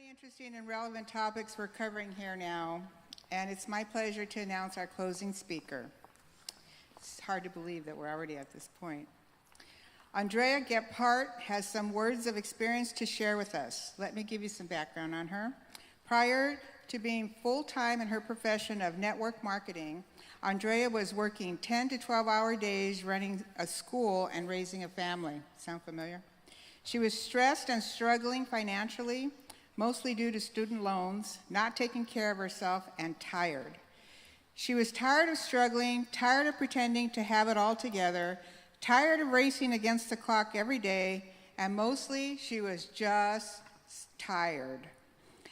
Interesting and relevant topics we're covering here now, and it's my pleasure to announce our closing speaker. It's hard to believe that we're already at this point. Andrea Gebhardt has some words of experience to share with us. Let me give you some background on her. Prior to being full-time in her profession of network marketing, Andrea was working 10 to 12-hour days running a school and raising a family. Sound familiar? She was stressed and struggling financially, mostly due to student loans, not taking care of herself, and tired. She was tired of struggling, tired of pretending to have it all together, tired of racing against the clock every day, and mostly she was just tired.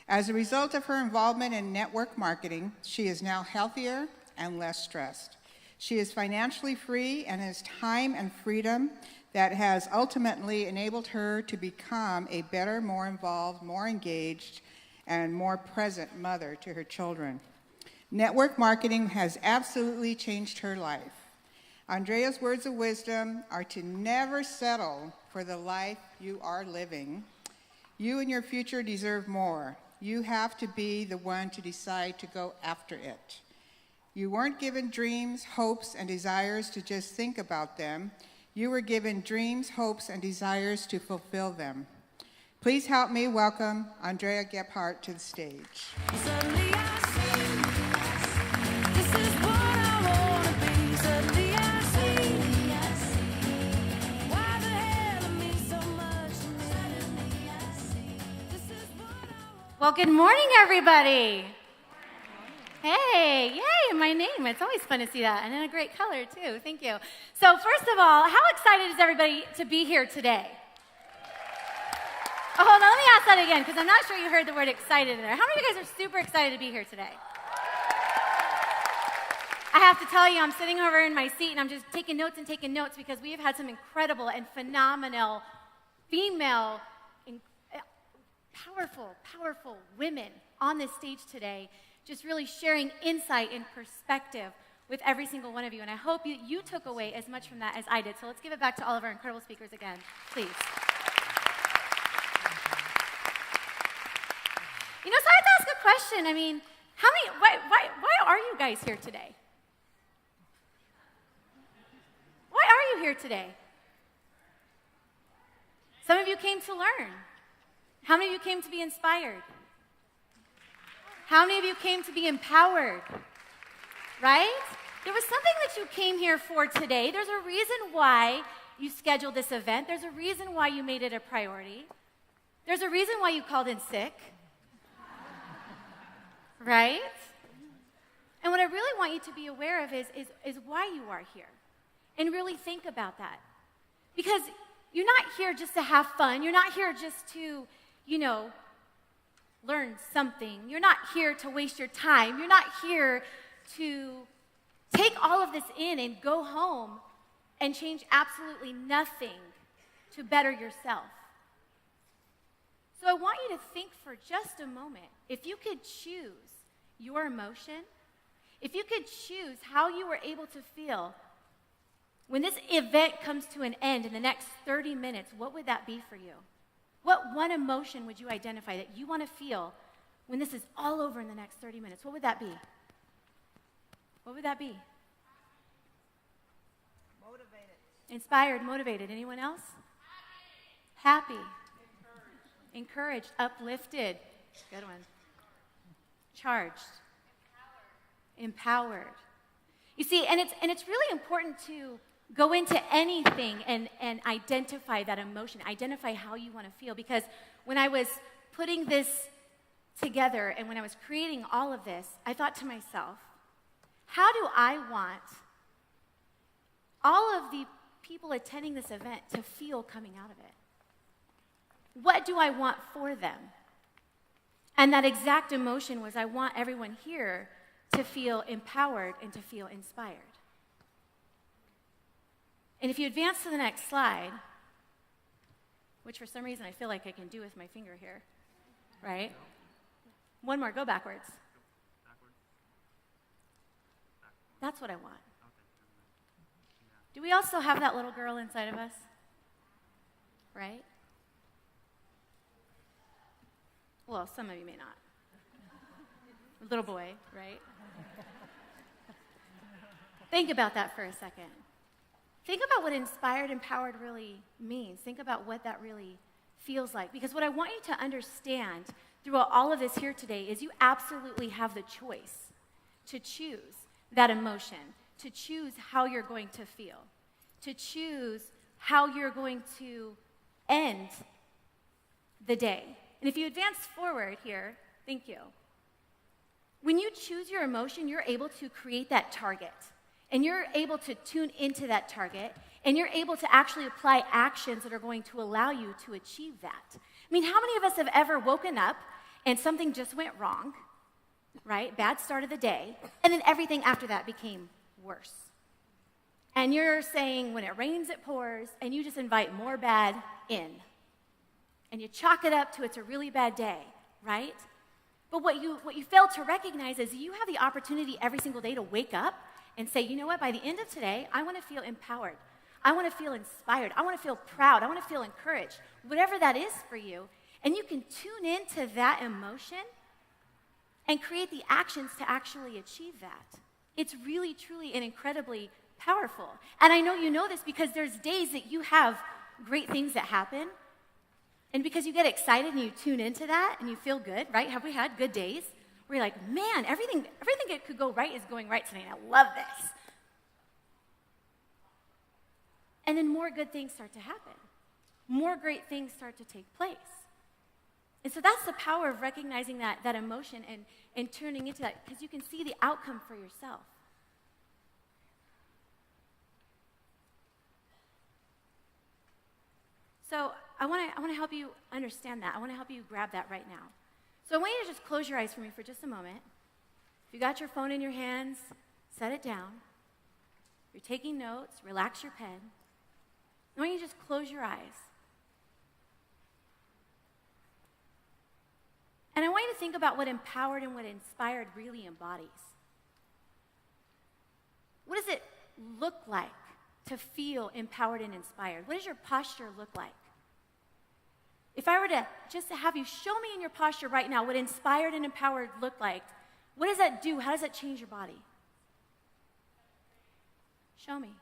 As a result of her involvement in network marketing, she is now healthier and less stressed. She is financially free and has time and freedom that has ultimately enabled her to become a better, more involved, more engaged, and more present mother to her children. Network marketing has absolutely changed her life. Andrea's words of wisdom are to never settle for the life you are living. You and your future deserve more. You have to be the one to decide to go after it. You weren't given dreams, hopes, and desires to just think about them. You were given dreams, hopes, and desires to fulfill them. Please help me welcome Andrea Gebhardt to the stage. Suddenly I see, this is what I wanna be. Suddenly I see, why the hell it means so much to me. Suddenly I see, this is what I want. Well, good morning, everybody. Hey, yay, my name. It's always fun to see that, and in a great color, too. Thank you. So first of all, how excited is everybody to be here today? Oh, hold on, let me ask that again, because I'm not sure you heard the word excited in there. How many of you guys are super excited to be here today? I have to tell you, I'm sitting over in my seat, and I'm just taking notes because we have had some incredible and phenomenal female, powerful women on this stage today, just really sharing insight and perspective with every single one of you. And I hope you took away as much from that as I did. So let's give it back to all of our incredible speakers again, please. You know, so I have to ask a question. I mean, why are you guys here today? Why are you here today? Some of you came to learn. How many of you came to be inspired? How many of you came to be empowered? Right? There was something that you came here for today. There's a reason why you scheduled this event. There's a reason why you made it a priority. There's a reason why you called in sick. Right? And what I really want you to be aware of is why you are here. And really think about that. Because you're not here just to have fun. You're not here just to, learn something. You're not here to waste your time. You're not here to take all of this in and go home and change absolutely nothing to better yourself. So I want you to think for just a moment, if you could choose your emotion, if you could choose how you were able to feel when this event comes to an end in the next 30 minutes, what would that be for you? What one emotion would you identify that you want to feel when this is all over in the next 30 minutes? What would that be? What would that be? Motivated. Inspired, motivated. Anyone else? Happy. Encouraged. Uplifted. Good one. Charged. Empowered. You see, and it's really important to go into anything and identify that emotion, identify how you want to feel. Because when I was putting this together and when I was creating all of this, I thought to myself, how do I want all of the people attending this event to feel coming out of it? What do I want for them? And that exact emotion was I want everyone here to feel empowered and to feel inspired. And if you advance to the next slide, which for some reason I feel like I can do with my finger here, right? One more, go backwards. That's what I want. Do we also have that little girl inside of us? Right? Well, some of you may not. Little boy, right? Think about that for a second. Think about what inspired, empowered really means. Think about what that really feels like. Because what I want you to understand throughout all of this here today is you absolutely have the choice to choose that emotion, to choose how you're going to feel, to choose how you're going to end the day. And if you advance forward here, thank you. When you choose your emotion, you're able to create that target. And you're able to tune into that target. And you're able to actually apply actions that are going to allow you to achieve that. I mean, how many of us have ever woken up and something just went wrong, right? Bad start of the day. And then everything after that became worse. And you're saying, when it rains, it pours. And you just invite more bad in. And you chalk it up to it's a really bad day, right? But what you fail to recognize is you have the opportunity every single day to wake up and say, you know what, by the end of today, I want to feel empowered. I want to feel inspired. I want to feel proud. I want to feel encouraged, whatever that is for you. And you can tune into that emotion and create the actions to actually achieve that. It's really, truly, and incredibly powerful. And I know you know this because there's days that you have great things that happen. And because you get excited and you tune into that and you feel good, right? Have we had good days? Where you're like, man, everything that could go right is going right today, and I love this. And then more good things start to happen. More great things start to take place. And so that's the power of recognizing that emotion and turning into that, because you can see the outcome for yourself. So I want to help you understand that. I want to help you grab that right now. So I want you to just close your eyes for me for just a moment. If you got your phone in your hands, set it down. If you're taking notes, relax your pen. I want you to just close your eyes. And I want you to think about what empowered and what inspired really embodies. What does it look like to feel empowered and inspired? What does your posture look like? If I were to just have you show me in your posture right now what inspired and empowered look like, what does that do? How does that change your body? Show me.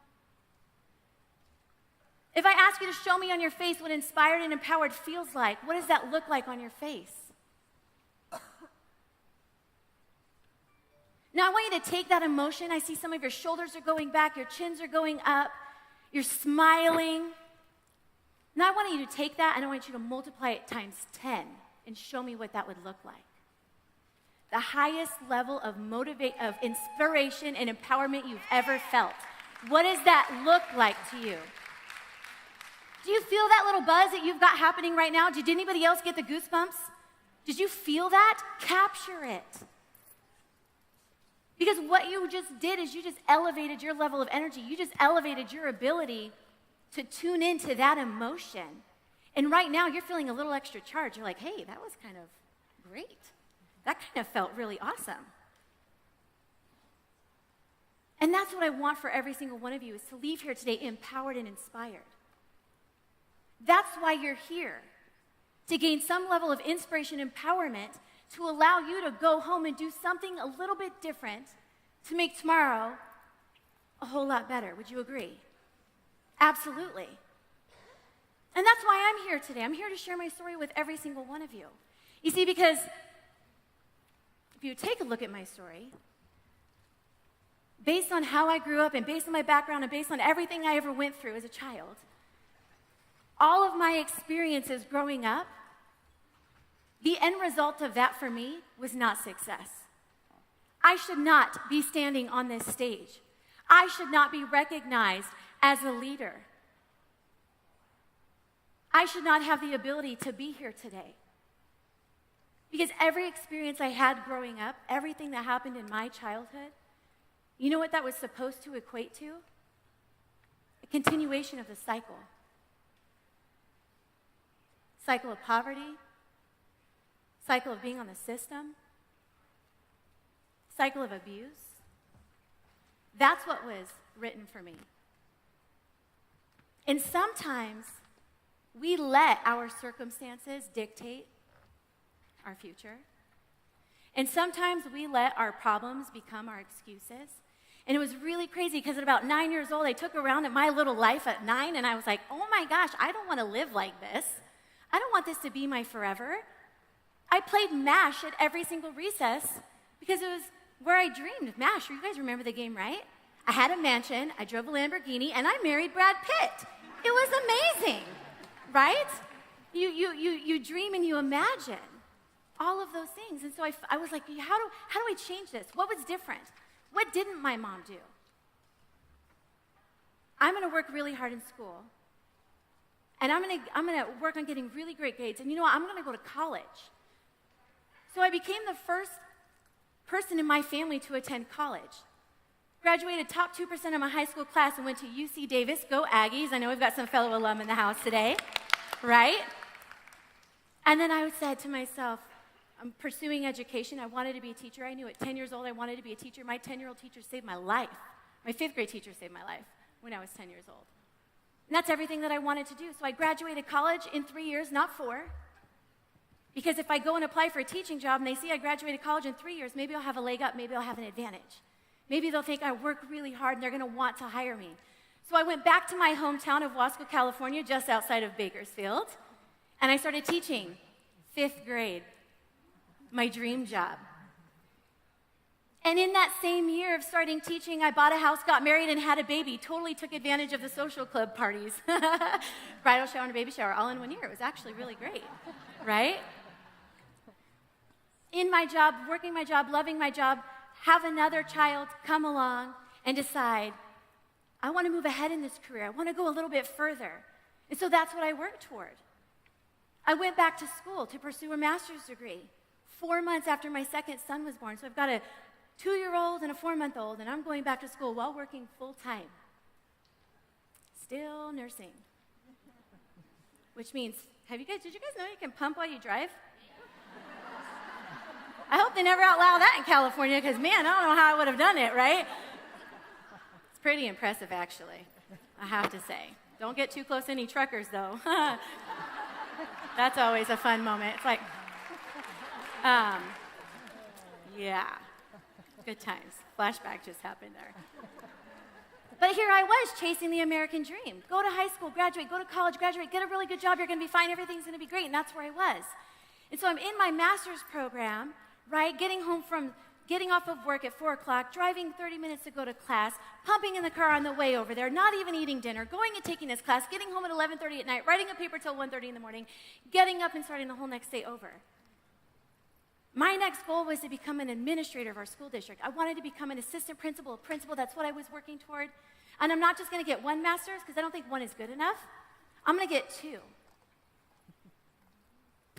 If I ask you to show me on your face what inspired and empowered feels like, what does that look like on your face? Now I want you to take that emotion. I see some of your shoulders are going back, your chins are going up, you're smiling. Now I want you to take that and I want you to multiply it times 10 and show me what that would look like. The highest level of inspiration and empowerment you've ever felt. What does that look like to you? Do you feel that little buzz that you've got happening right now? Did anybody else get the goosebumps? Did you feel that? Capture it. Because what you just did is you just elevated your level of energy. You just elevated your ability to tune into that emotion. And right now, you're feeling a little extra charge. You're like, hey, that was kind of great. That kind of felt really awesome. And that's what I want for every single one of you, is to leave here today empowered and inspired. That's why you're here, to gain some level of inspiration, empowerment, to allow you to go home and do something a little bit different to make tomorrow a whole lot better. Would you agree? Absolutely. And that's why I'm here today. I'm here to share my story with every single one of you. You see, because if you take a look at my story, based on how I grew up and based on my background and based on everything I ever went through as a child, all of my experiences growing up, the end result of that for me was not success. I should not be standing on this stage. I should not be recognized as a leader. I should not have the ability to be here today. Because every experience I had growing up, everything that happened in my childhood, you know what that was supposed to equate to? A continuation of the cycle. Cycle of poverty, cycle of being on the system, cycle of abuse. That's what was written for me. And sometimes we let our circumstances dictate our future. And sometimes we let our problems become our excuses. And it was really crazy because at about 9 years old, I took around at my little life at 9, and I was like, oh my gosh, I don't want to live like this. I don't want this to be my forever. I played MASH at every single recess because it was where I dreamed. MASH, you guys remember the game, right? I had a mansion, I drove a Lamborghini, and I married Brad Pitt. It was amazing, right? You dream and you imagine all of those things. And so I was like, how do I change this? What was different? What didn't my mom do? I'm going to work really hard in school. And I'm going to work on getting really great grades. And you know what? I'm going to go to college. So I became the first person in my family to attend college. Graduated top 2% of my high school class and went to UC Davis. Go Aggies. I know we've got some fellow alum in the house today, right? And then I said to myself, I'm pursuing education. I wanted to be a teacher. I knew at 10 years old I wanted to be a teacher. My 10-year-old teacher saved my life. My 5th grade teacher saved my life when I was 10 years old. And that's everything that I wanted to do. So I graduated college in 3 years, not 4. Because if I go and apply for a teaching job and they see I graduated college in 3 years, maybe I'll have a leg up, maybe I'll have an advantage. Maybe they'll think I work really hard and they're going to want to hire me. So I went back to my hometown of Wasco, California, just outside of Bakersfield, and I started teaching 5th grade, my dream job. And in that same year of starting teaching, I bought a house, got married, and had a baby. Totally took advantage of the social club parties. Bridal shower and a baby shower all in 1 year. It was actually really great, right? In my job, working my job, loving my job, have another child come along and decide, I want to move ahead in this career. I want to go a little bit further. And so that's what I worked toward. I went back to school to pursue a master's degree 4 months after my second son was born. So I've got a 2-year-old and a 4-month-old, and I'm going back to school while working full-time. Still nursing. Which means, did you guys know you can pump while you drive? I hope they never outlaw that in California, because man, I don't know how I would have done it, right? It's pretty impressive, actually, I have to say. Don't get too close to any truckers, though. That's always a fun moment. It's like, yeah, good times. Flashback just happened there. But here I was chasing the American dream. Go to high school, graduate, go to college, graduate, get a really good job, you're going to be fine, everything's going to be great, and that's where I was. And so I'm in my master's program, right, getting off of work at 4 o'clock, driving 30 minutes to go to class, pumping in the car on the way over there, not even eating dinner, going and taking this class, getting home at 11:30 at night, writing a paper till 1:30 in the morning, getting up and starting the whole next day over. My next goal was to become an administrator of our school district. I wanted to become an assistant principal, a principal. That's what I was working toward. And I'm not just going to get 1 master's, because I don't think 1 is good enough. I'm going to get 2.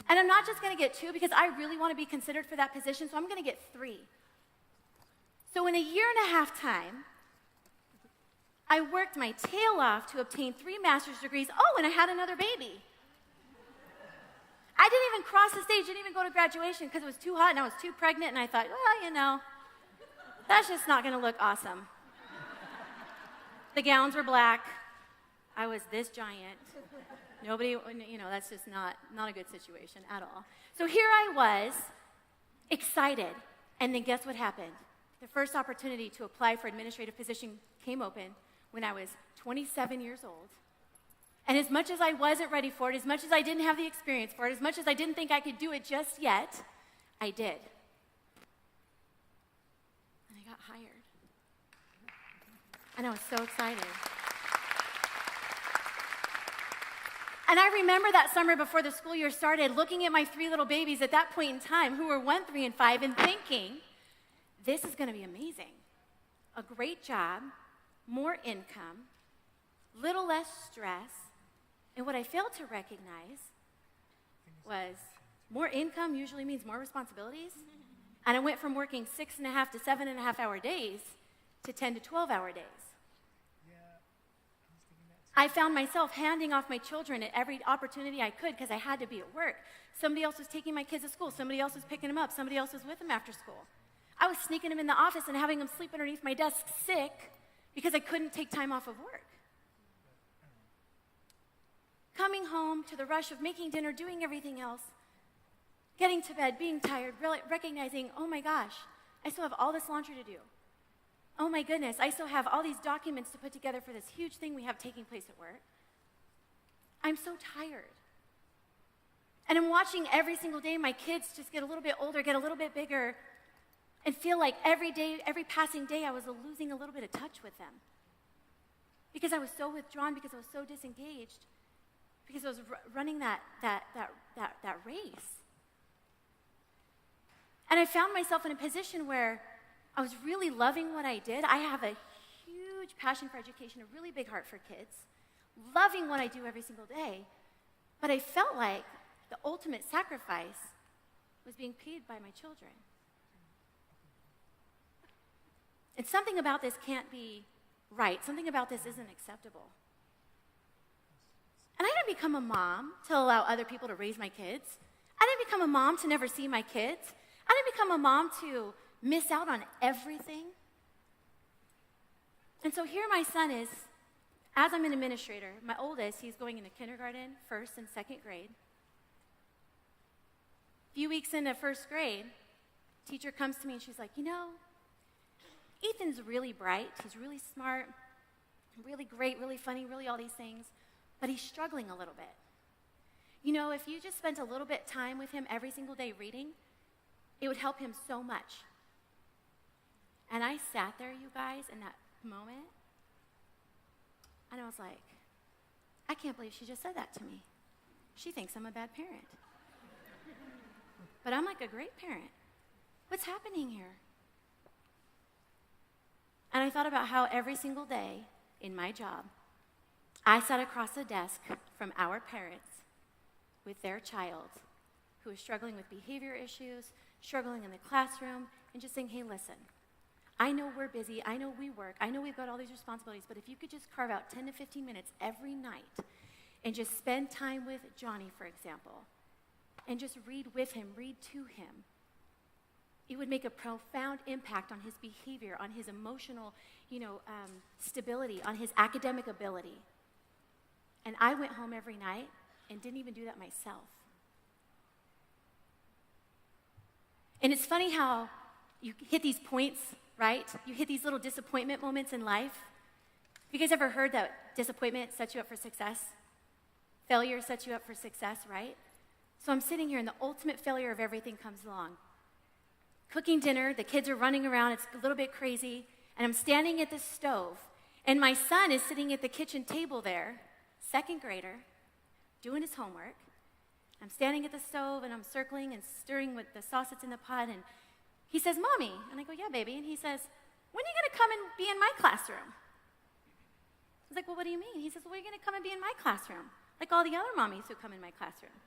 And I'm not just going to get 2 because I really want to be considered for that position, so I'm going to get 3. So in a 1.5 years time, I worked my tail off to obtain 3 master's degrees. Oh, and I had another baby. I didn't even cross the stage, didn't even go to graduation because it was too hot and I was too pregnant, and I thought, well, that's just not going to look awesome. The gowns were black. I was this giant. Nobody, that's just not a good situation at all. So here I was, excited, and then guess what happened? The first opportunity to apply for administrative position came open when I was 27 years old. And as much as I wasn't ready for it, as much as I didn't have the experience for it, as much as I didn't think I could do it just yet, I did. And I got hired. And I was so excited. And I remember that summer before the school year started, looking at my 3 little babies at that point in time, who were 1, 3, and 5, and thinking, this is going to be amazing. A great job, more income, little less stress. And what I failed to recognize was more income usually means more responsibilities. And I went from working 6.5 to 7.5 hour days to 10 to 12-hour days. I found myself handing off my children at every opportunity I could because I had to be at work. Somebody else was taking my kids to school. Somebody else was picking them up. Somebody else was with them after school. I was sneaking them in the office and having them sleep underneath my desk sick because I couldn't take time off of work. Coming home to the rush of making dinner, doing everything else, getting to bed, being tired, recognizing, oh my gosh, I still have all this laundry to do. Oh my goodness, I still have all these documents to put together for this huge thing we have taking place at work. I'm so tired. And I'm watching every single day my kids just get a little bit older, get a little bit bigger, and feel like every day, every passing day, I was losing a little bit of touch with them. Because I was so withdrawn, because I was so disengaged, because I was running that race. And I found myself in a position where I was really loving what I did. I have a huge passion for education, a really big heart for kids, loving what I do every single day. But I felt like the ultimate sacrifice was being paid by my children. And something about this can't be right. Something about this isn't acceptable. And I didn't become a mom to allow other people to raise my kids. I didn't become a mom to never see my kids. I didn't become a mom to miss out on everything. And so here my son is, as I'm an administrator, my oldest, he's going into kindergarten, first and second grade. A few weeks into first grade, teacher comes to me and she's like, Ethan's really bright, he's really smart, really great, really funny, really all these things, but he's struggling a little bit. If you just spent a little bit time with him every single day reading, it would help him so much. And I sat there, you guys, in that moment, and I was like, I can't believe she just said that to me. She thinks I'm a bad parent. But I'm like a great parent. What's happening here? And I thought about how every single day in my job, I sat across the desk from our parents with their child who is struggling with behavior issues, struggling in the classroom, and just saying, hey, listen, I know we're busy, I know we work, I know we've got all these responsibilities, but if you could just carve out 10 to 15 minutes every night and just spend time with Johnny, for example, and just read with him, read to him, it would make a profound impact on his behavior, on his emotional, stability, on his academic ability. And I went home every night and didn't even do that myself. And it's funny how you hit these points, right? You hit these little disappointment moments in life. You guys ever heard that disappointment sets you up for success? Failure sets you up for success, right? So I'm sitting here and the ultimate failure of everything comes along. Cooking dinner, the kids are running around, it's a little bit crazy, and I'm standing at the stove, and my son is sitting at the kitchen table there, second grader, doing his homework. I'm standing at the stove, and I'm circling and stirring with the sauce that's in the pot, and he says, Mommy, and I go, yeah, baby, and he says, when are you going to come and be in my classroom? I was like, well, what do you mean? He says, well, are you going to come and be in my classroom, like all the other mommies who come in my classroom?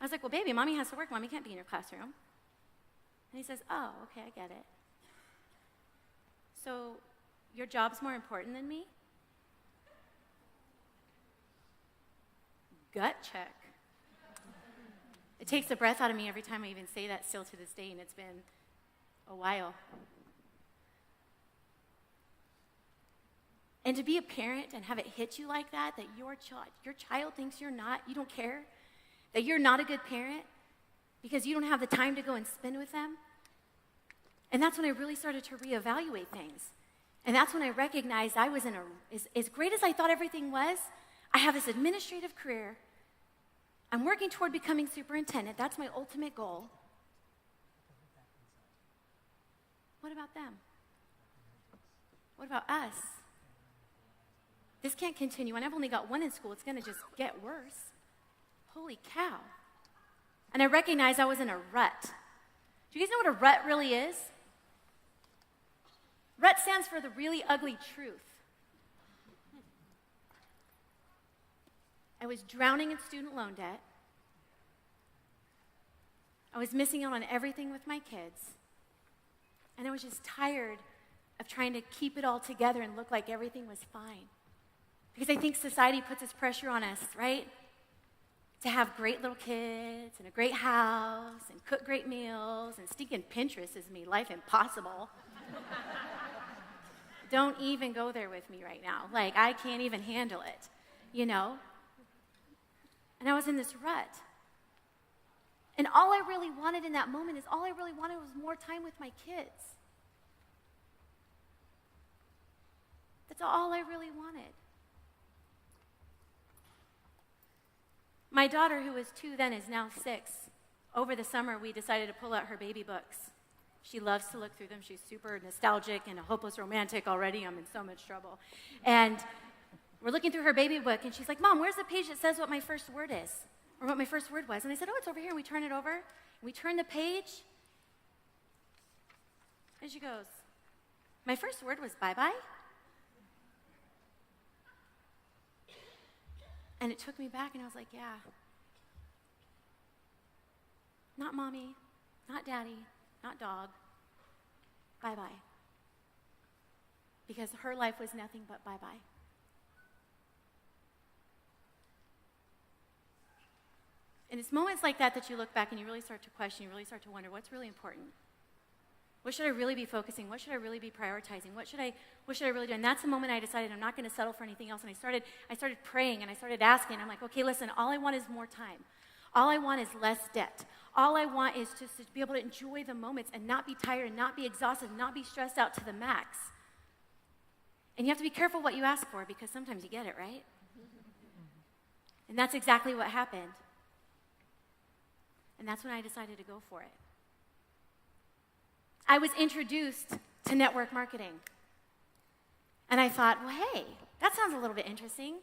I was like, well, baby, Mommy has to work. Mommy can't be in your classroom. And he says, oh, okay, I get it. So your job's more important than me? Gut check. It takes the breath out of me every time I even say that still to this day, and it's been a while. And to be a parent and have it hit you like that your child thinks you don't care, that you're not a good parent, because you don't have the time to go and spend with them. And that's when I really started to reevaluate things. And that's when I recognized I was as great as I thought everything was, I have this administrative career. I'm working toward becoming superintendent. That's my ultimate goal. What about them? What about us? This can't continue. And I've only got one in school. It's going to just get worse. Holy cow. And I recognized I was in a rut. Do you guys know what a rut really is? Rut stands for the really ugly truth. I was drowning in student loan debt. I was missing out on everything with my kids. And I was just tired of trying to keep it all together and look like everything was fine. Because I think society puts this pressure on us, right? To have great little kids and a great house and cook great meals, and stinking Pinterest has made life impossible. Don't even go there with me right now. Like, I can't even handle it, And I was in this rut. And all I really wanted in that moment is all I really wanted was more time with my kids. That's all I really wanted. My daughter, who was 2 then, is now 6. Over the summer, we decided to pull out her baby books. She loves to look through them. She's super nostalgic and a hopeless romantic already. I'm in so much trouble. And we're looking through her baby book, and she's like, Mom, where's the page that says what my first word is? Or what my first word was? And I said, oh, it's over here. And we turn it over. And we turn the page. And she goes, my first word was bye-bye? And it took me back, and I was like, yeah. Not mommy, not daddy, not dog. Bye-bye. Because her life was nothing but bye-bye. And it's moments like that that you look back and you really start to question, you really start to wonder, what's really important? What should I really be focusing? What should I really be prioritizing? What should I really do? And that's the moment I decided I'm not going to settle for anything else. And I started praying, and I started asking. I'm like, okay, listen, all I want is more time. All I want is less debt. All I want is just to be able to enjoy the moments and not be tired and not be exhausted and not be stressed out to the max. And you have to be careful what you ask for, because sometimes you get it, right? And that's exactly what happened. And that's when I decided to go for it. I was introduced to network marketing. And I thought, well, hey, that sounds a little bit interesting.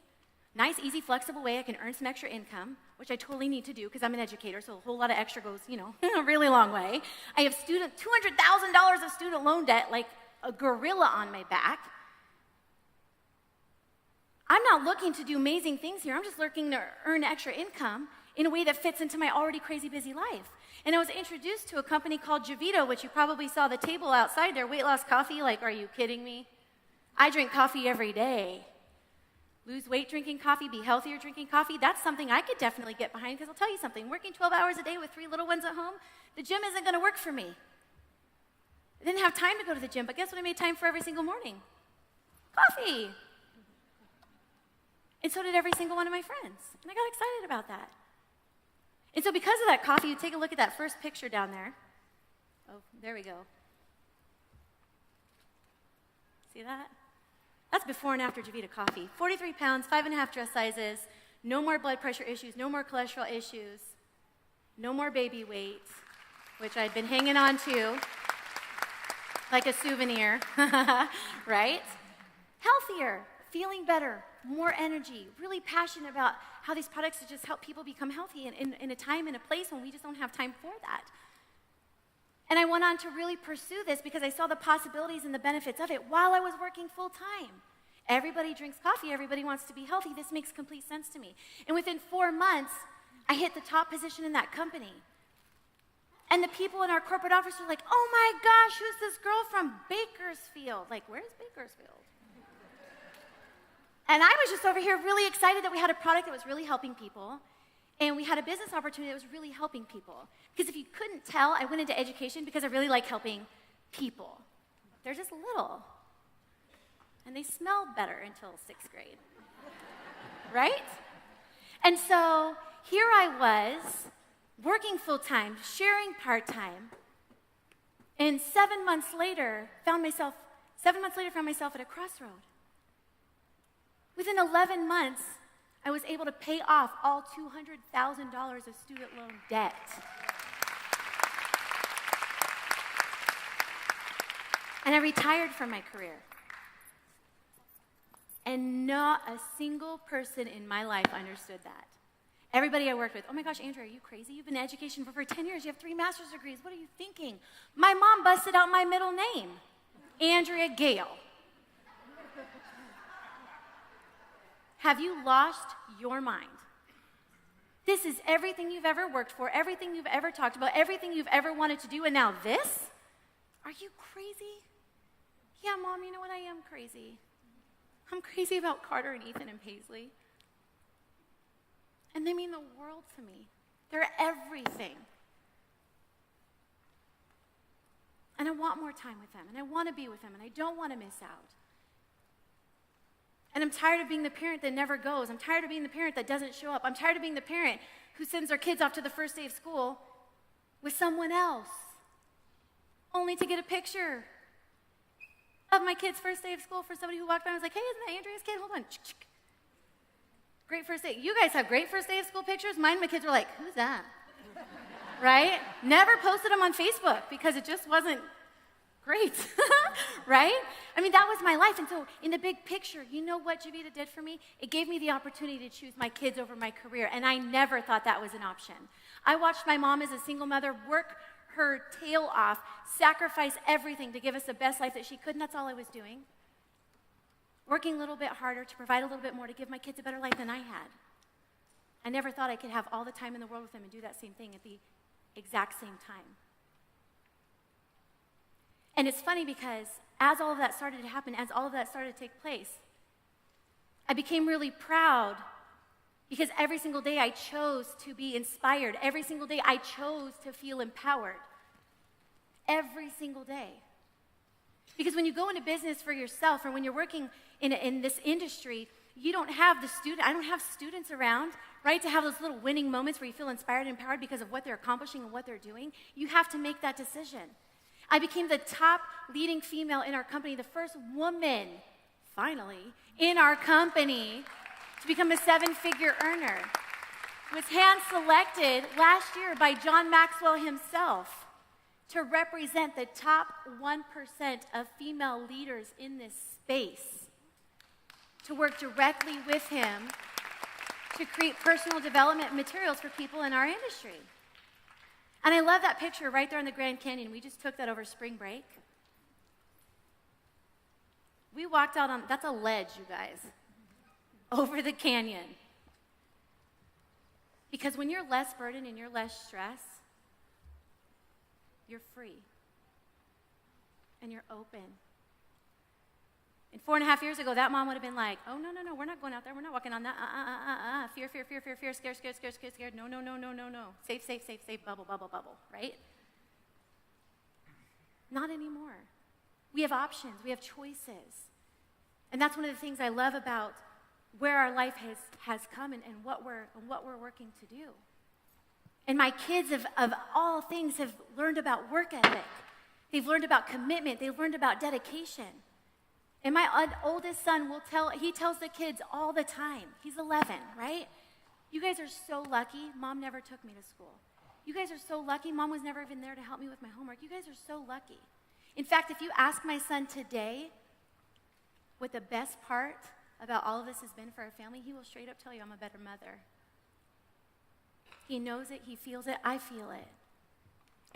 Nice, easy, flexible way I can earn some extra income, which I totally need to do because I'm an educator, so a whole lot of extra goes, a really long way. I have $200,000 of student loan debt like a gorilla on my back. I'm not looking to do amazing things here. I'm just looking to earn extra income in a way that fits into my already crazy busy life. And I was introduced to a company called Javito, which you probably saw the table outside there, weight loss coffee. Like, are you kidding me? I drink coffee every day. Lose weight drinking coffee, be healthier drinking coffee. That's something I could definitely get behind, because I'll tell you something. Working 12 hours a day with 3 little ones at home, the gym isn't going to work for me. I didn't have time to go to the gym, but guess what I made time for every single morning? Coffee. And so did every single one of my friends. And I got excited about that. And so because of that coffee, you take a look at that first picture down there. Oh, there we go. See that? That's before and after Javita coffee. 43 pounds, 5.5 dress sizes, no more blood pressure issues, no more cholesterol issues, no more baby weight, which I'd been hanging on to like a souvenir, right? Healthier, feeling better, more energy, really passionate about how these products just help people become healthy in a time and a place when we just don't have time for that. And I went on to really pursue this because I saw the possibilities and the benefits of it while I was working full time. Everybody drinks coffee, everybody wants to be healthy. This makes complete sense to me. And within 4 months, I hit the top position in that company. And the people in our corporate office were like, oh my gosh, who's this girl from Bakersfield? Like, where's Bakersfield? And I was just over here really excited that we had a product that was really helping people, and we had a business opportunity that was really helping people. Because if you couldn't tell, I went into education because I really like helping people. They're just little, and they smell better until 6th grade, right? And so here I was, working full-time, sharing part-time, and 7 months later, found myself at a crossroad. Within 11 months, I was able to pay off all $200,000 of student loan debt. And I retired from my career. And not a single person in my life understood that. Everybody I worked with, oh my gosh, Andrea, are you crazy? You've been in education for over 10 years. You have 3 master's degrees. What are you thinking? My mom busted out my middle name, Andrea Gale. Have you lost your mind? This is everything you've ever worked for, everything you've ever talked about, everything you've ever wanted to do, and now this? Are you crazy? Yeah, Mom, you know what? I am crazy. I'm crazy about Carter and Ethan and Paisley. And they mean the world to me. They're everything. And I want more time with them, and I want to be with them, and I don't want to miss out. And I'm tired of being the parent that never goes. I'm tired of being the parent that doesn't show up. I'm tired of being the parent who sends their kids off to the first day of school with someone else, only to get a picture of my kid's first day of school for somebody who walked by and was like, hey, isn't that Andrea's kid? Hold on. Great first day. You guys have great first day of school pictures. Mine, my kids were like, who's that? Right? Never posted them on Facebook because it just wasn't great, right? I mean, that was my life. And so in the big picture, you know what Javita did for me? It gave me the opportunity to choose my kids over my career, and I never thought that was an option. I watched my mom as a single mother work her tail off, sacrifice everything to give us the best life that she could, and that's all I was doing. Working a little bit harder to provide a little bit more to give my kids a better life than I had. I never thought I could have all the time in the world with them and do that same thing at the exact same time. And it's funny because as all of that started to happen, as all of that started to take place, I became really proud because every single day I chose to be inspired. Every single day I chose to feel empowered. Every single day. Because when you go into business for yourself or when you're working in this industry, you don't have I don't have students around, right, to have those little winning moments where you feel inspired and empowered because of what they're accomplishing and what they're doing. You have to make that decision. I became the top leading female in our company, the first woman, finally, in our company to become a 7-figure earner. Was hand-selected last year by John Maxwell himself to represent the top 1% of female leaders in this space, to work directly with him to create personal development materials for people in our industry. And I love that picture right there in the Grand Canyon. We just took that over spring break. We walked out on, that's a ledge, you guys, over the canyon. Because when you're less burdened and you're less stressed, you're free. And you're open. And 4.5 years ago, that mom would have been like, oh, no, we're not going out there. We're not walking on that. Fear, scared. No. Safe, bubble, right? Not anymore. We have options. We have choices. And that's one of the things I love about where our life has come and what we're working to do. And my kids, of all things, have learned about work ethic. They've learned about commitment. They've learned about dedication. And my oldest son he tells the kids all the time. He's 11, right? You guys are so lucky. Mom never took me to school. You guys are so lucky. Mom was never even there to help me with my homework. You guys are so lucky. In fact, if you ask my son today what the best part about all of this has been for our family, he will straight up tell you I'm a better mother. He knows it. He feels it. I feel it.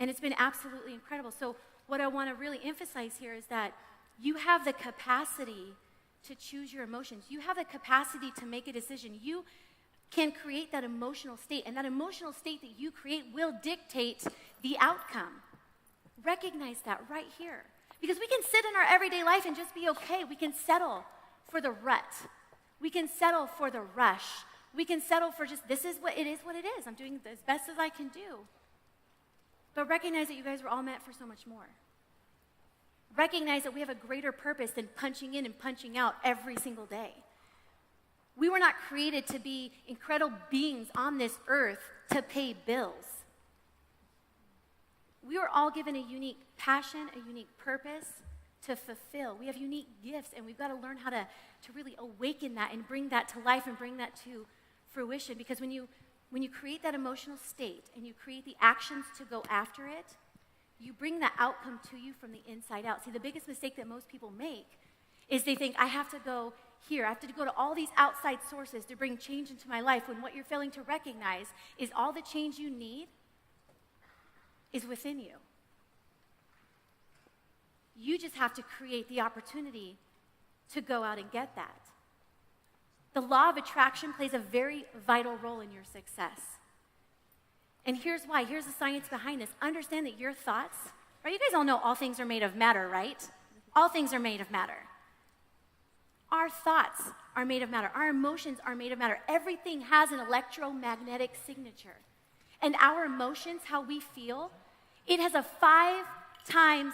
And it's been absolutely incredible. So what I want to really emphasize here is that you have the capacity to choose your emotions. You have the capacity to make a decision. You can create that emotional state, and that emotional state that you create will dictate the outcome. Recognize that right here. Because we can sit in our everyday life and just be okay. We can settle for the rut. We can settle for the rush. We can settle for just, this is what it is. I'm doing as best as I can do. But recognize that you guys were all meant for so much more. Recognize that we have a greater purpose than punching in and punching out every single day. We were not created to be incredible beings on this earth to pay bills. We were all given a unique passion, a unique purpose to fulfill. We have unique gifts, and we've got to learn how to really awaken that and bring that to life and bring that to fruition. Because when you create that emotional state and you create the actions to go after it, you bring that outcome to you from the inside out. See, the biggest mistake that most people make is they think, I have to go here. I have to go to all these outside sources to bring change into my life, when what you're failing to recognize is all the change you need is within you. You just have to create the opportunity to go out and get that. The law of attraction plays a very vital role in your success. And here's why. Here's the science behind this. Understand that your thoughts, right? You guys all know all things are made of matter, right? All things are made of matter. Our thoughts are made of matter. Our emotions are made of matter. Everything has an electromagnetic signature. And our emotions, how we feel, it has a 5 times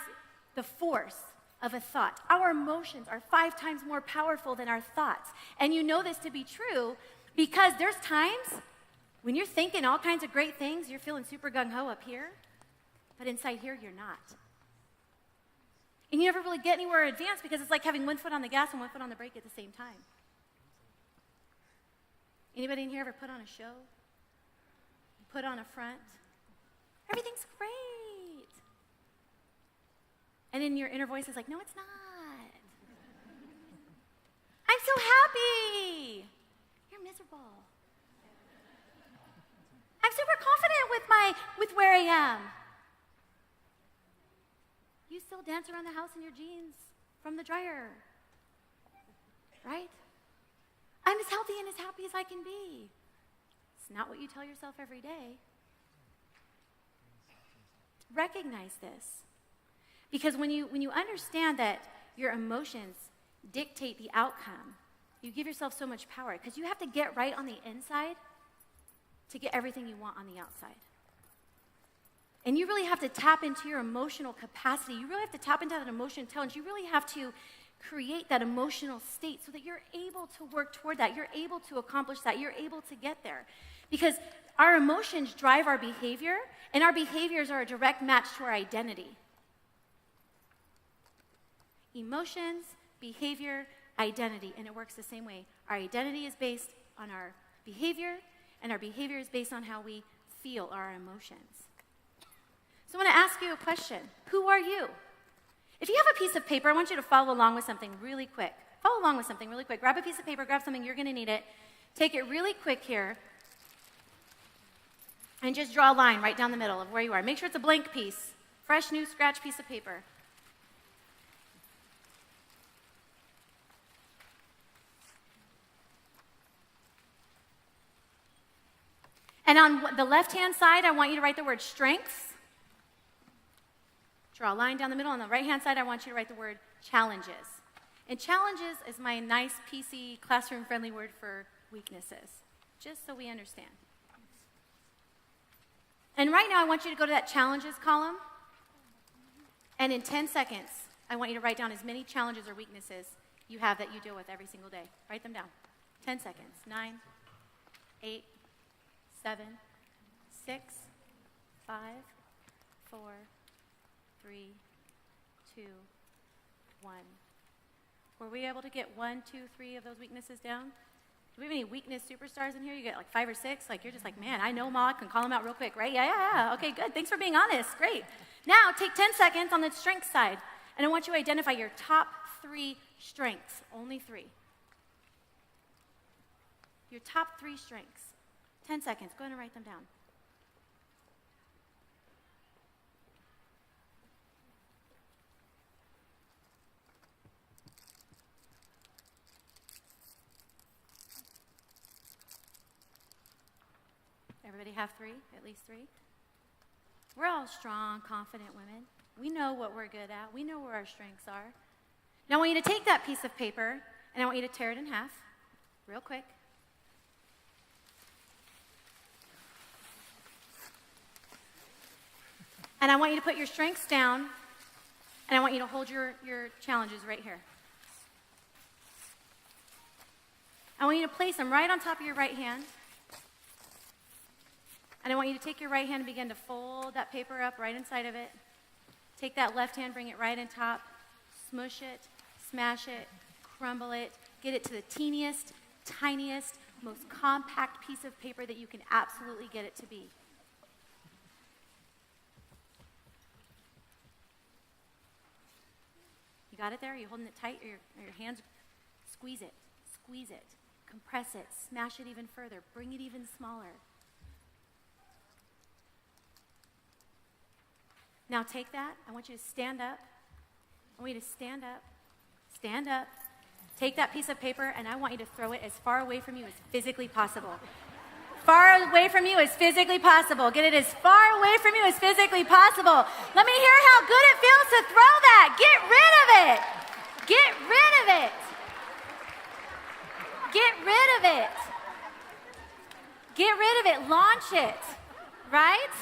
the force of a thought. Our emotions are 5 times more powerful than our thoughts. And you know this to be true because there's times when you're thinking all kinds of great things, you're feeling super gung-ho up here, but inside here, you're not. And you never really get anywhere advanced because it's like having one foot on the gas and one foot on the brake at the same time. Anybody in here ever put on a show? Put on a front? Everything's great. And then your inner voice is like, no, it's not. I'm so happy. You're miserable. I'm super confident with where I am. You still dance around the house in your jeans from the dryer, right? I'm as healthy and as happy as I can be. It's not what you tell yourself every day. Recognize this. Because when you understand that your emotions dictate the outcome, you give yourself so much power because you have to get right on the inside to get everything you want on the outside. And you really have to tap into your emotional capacity. You really have to tap into that emotional intelligence. You really have to create that emotional state so that you're able to work toward that. You're able to accomplish that. You're able to get there. Because our emotions drive our behavior, and our behaviors are a direct match to our identity. Emotions, behavior, identity, and it works the same way. Our identity is based on our behavior, and our behavior is based on how we feel our emotions. So I want to ask you a question. Who are you? If you have a piece of paper, I want you to follow along with something really quick. Follow along with something really quick. Grab a piece of paper, grab something, you're going to need it. Take it really quick here. And just draw a line right down the middle of where you are. Make sure it's a blank piece. Fresh, new, scratch piece of paper. And on the left-hand side, I want you to write the word strengths. Draw a line down the middle. On the right-hand side, I want you to write the word challenges. And challenges is my nice, PC, classroom-friendly word for weaknesses, just so we understand. And right now, I want you to go to that challenges column. And in 10 seconds, I want you to write down as many challenges or weaknesses you have that you deal with every single day. Write them down. 10 seconds. 9, 8, 7, 6, 5, 4, 3, 2, 1. Were we able to get 1, 2, 3 of those weaknesses down? Do we have any weakness superstars in here? You get like 5 or 6? Like you're just like, man, I know Ma, I can call them out real quick, right? Yeah. Okay, good. Thanks for being honest. Great. Now take 10 seconds on the strength side, and I want you to identify your top 3 strengths. Only 3. Your top 3 strengths. 10 seconds. Go ahead and write them down. Everybody have 3? At least 3? We're all strong, confident women. We know what we're good at. We know where our strengths are. Now I want you to take that piece of paper, and I want you to tear it in half, real quick. And I want you to put your strengths down, and I want you to hold your challenges right here. I want you to place them right on top of your right hand. And I want you to take your right hand and begin to fold that paper up right inside of it. Take that left hand, bring it right on top, smush it, smash it, crumble it, get it to the teeniest, tiniest, most compact piece of paper that you can absolutely get it to be. You got it there? Are you holding it tight? Or your hands? Squeeze it, compress it, smash it even further, bring it even smaller. Now take that. I want you to stand up. I want you to stand up. Stand up. Take that piece of paper, and I want you to throw it as far away from you as physically possible. Far away from you as physically possible. Get it as far away from you as physically possible. Let me hear how good it feels to throw that. Get rid of it. Get rid of it. Get rid of it. Get rid of it. Launch it. Right?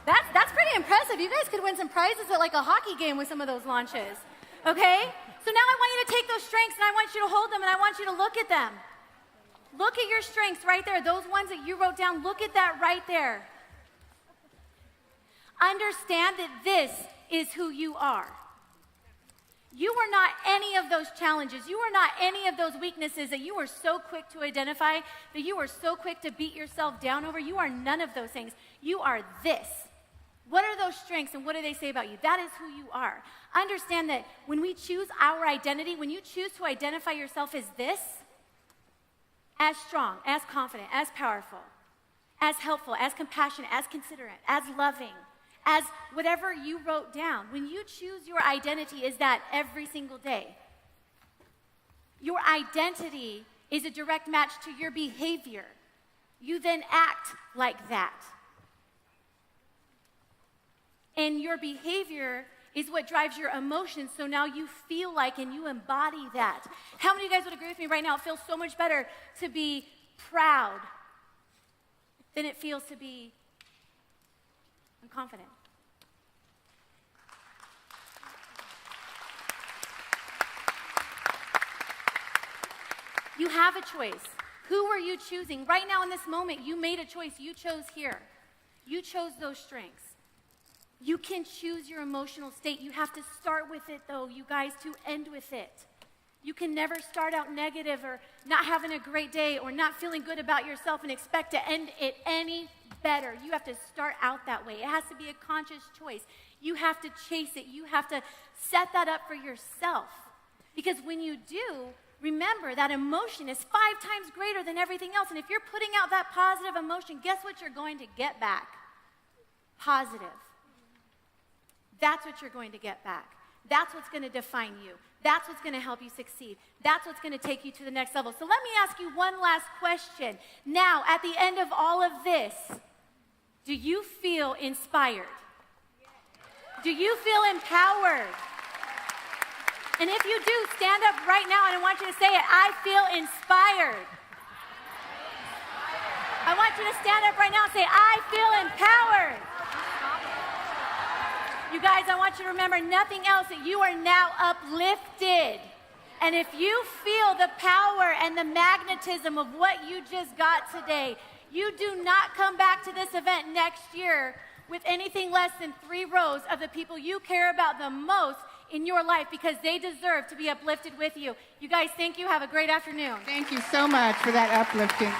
That's pretty impressive. You guys could win some prizes at like a hockey game with some of those launches. Okay? So now I want you to take those strengths and I want you to hold them and I want you to look at them. Look at your strengths right there. Those ones that you wrote down, look at that right there. understand that this is who you are. You are not any of those challenges. You are not any of those weaknesses that you are so quick to identify, that you are so quick to beat yourself down over. You are none of those things. You are this. What are those strengths and what do they say about you? That is who you are. Understand that when we choose our identity, when you choose to identify yourself as this, as strong, as confident, as powerful, as helpful, as compassionate, as considerate, as loving, as whatever you wrote down, when you choose your identity is that every single day. Your identity is a direct match to your behavior. You then act like that. And your behavior is what drives your emotions, so now you feel like and you embody that. How many of you guys would agree with me right now? It feels so much better to be proud than it feels to be unconfident. You have a choice. Who are you choosing? Right now in this moment, you made a choice. You chose here. You chose those strengths. You can choose your emotional state. You have to start with it, though, you guys, to end with it. You can never start out negative or not having a great day or not feeling good about yourself and expect to end it any better. You have to start out that way. It has to be a conscious choice. You have to chase it. You have to set that up for yourself. Because when you do, remember that emotion is 5 times greater than everything else. And if you're putting out that positive emotion, guess what you're going to get back? Positive. That's what you're going to get back. That's what's going to define you. That's what's going to help you succeed. That's what's going to take you to the next level. So let me ask you one last question. Now, at the end of all of this, do you feel inspired? Do you feel empowered? And if you do, stand up right now and I want you to say it. I feel inspired. I want you to stand up right now and say, I feel empowered. You guys, I want you to remember nothing else, that you are now uplifted. And if you feel the power and the magnetism of what you just got today, you do not come back to this event next year with anything less than 3 rows of the people you care about the most in your life, because they deserve to be uplifted with you. You guys, thank you. Have a great afternoon. Thank you so much for that uplifting.